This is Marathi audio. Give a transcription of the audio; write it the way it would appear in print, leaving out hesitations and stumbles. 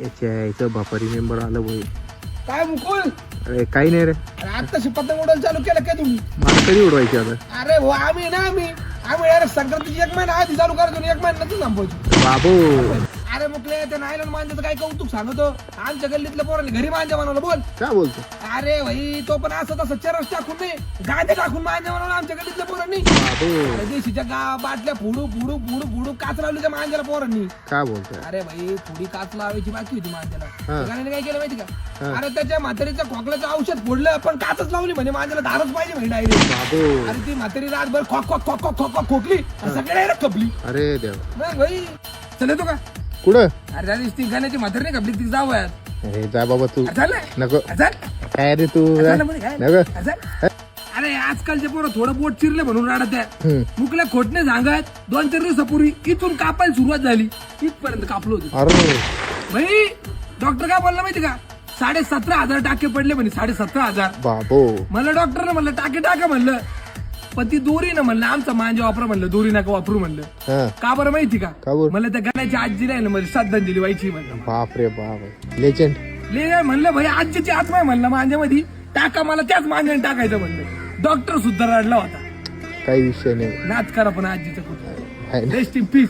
याच्या बापारी मेंबर आलं भाई. काय मुकुल? अरे काही नाही रे, अरे आत्ताशी पतंग उडायला चालू केलं काय तुम्ही? मला कधी उडवायची आता अरे हो आम्ही यार संक्रांतीची 1 महिना आधी चालू करायचो आणि 1 महिन्यातच संपवायचो. बाबू. अरे मुकले त्या नायलॉन मांजाचं काय कौतुक सांगतो. आमच्या गल्लीतल्या पोरांनी घरी मांजा बनवलं. बोल काय बोलतो? अरे भाई तो पण असं तसं चरस टाकून नाही, गादे टाकून मांजा बनवलं आमच्या गल्लीतल्या पोरांनी. बाबू अरे देशीच्या बाटल्या फोडू फोडू फोडू फोडू काच लावली त्या मांजाला पोरांनी. काय बोलतोय? अरे भाई थोडी काच लावायची बाकी होती मांजाला. हा. गाण्याने काय केलं माहिती का? हा. अरे त्याच्या म्हातारीच्या खोकल्याचं औषध फोडलं पण काचच लावली म्हणे मांजाला धारच पाहिजे म्हणे डायरेक्ट. बाबू. अरे ती म्हातारी रातभर खोक खोक खोक खोक खोक खोकली आणि सगळे डायरेक्ट खपली. अरे देव. मग भाई चल येतो का? कुठं? अरे त्या दिवशी ती गाण्याची म्हातारी नाही खपली ती जाऊ यार. अरे जा बाबा तू. झालं नको. झालं? काय रे तू? झालं म्हणे काय? नको. झालं? अरे आजकालचे पोरं थोडं बोट चिरले म्हणून राडत आहे. मुकल्या खोटने सांगत 2-4 दिवसापूर्वी इथून कापायला सुरुवात झाली, इथपर्यंत कापलो होतो. अरे भाई डॉक्टर काय बोलला माहिती का? 17,500 टाके पडले म्हणे. 17,500. बाबू. म्हणलं डॉक्टरने म्हणलं टाके टाका म्हणलं, पण ती दोरी ना म्हणलं आमचा मांजा वापरा म्हणलं, दोरी नका वापरू म्हणलं. हा. का बरं माहिती का? का बरं? म्हणलं त्या गाण्याची आजी नाही ना मला श्रद्धांजली व्हायची म्हणलं. बाप रे बाप. लेजंड. ले म्हणलं भाई आजीची आत्मा आहे म्हणलं मांज्यामध्ये टाका, मला त्याच मांज्याने टाकायचं म्हणलं. डॉक्टर सुद्धा रडला होता. काही विषय नाही. नाच करा पण आजीचं कुठं. आहे ना? Rest in peace.